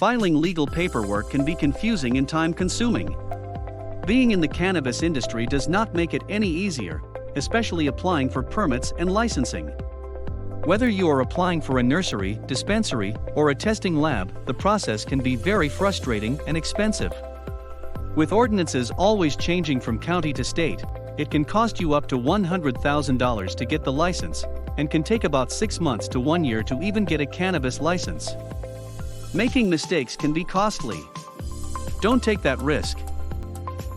Filing legal paperwork can be confusing and time-consuming. Being in the cannabis industry does not make it any easier, especially applying for permits and licensing. Whether you are applying for a nursery, dispensary, or a testing lab, the process can be very frustrating and expensive. With ordinances always changing from county to state, it can cost you up to $100,000 to get the license, and can take about 6 months to 1 year to even get a cannabis license. Making mistakes can be costly. Don't take that risk.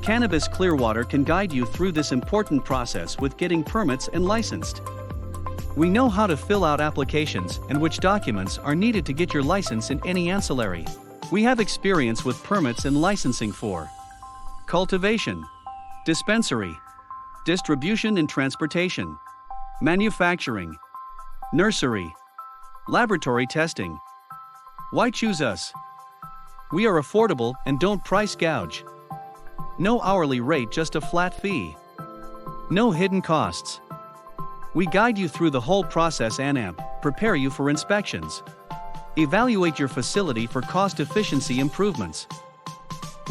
Cannabis Clearwater can guide you through this important process with getting permits and licensed. We know how to fill out applications and which documents are needed to get your license in any ancillary. We have experience with permits and licensing for cultivation, dispensary, distribution and transportation, manufacturing, nursery, laboratory testing. Why choose us? We are affordable and don't price gouge. No hourly rate, just a flat fee. No hidden costs. We guide you through the whole process and prepare you for inspections. Evaluate your facility for cost efficiency improvements.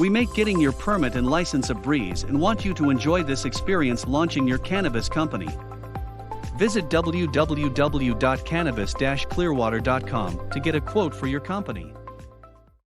We make getting your permit and license a breeze and want you to enjoy this experience launching your cannabis company. Visit www.cannabis-clearwater.com to get a quote for your company.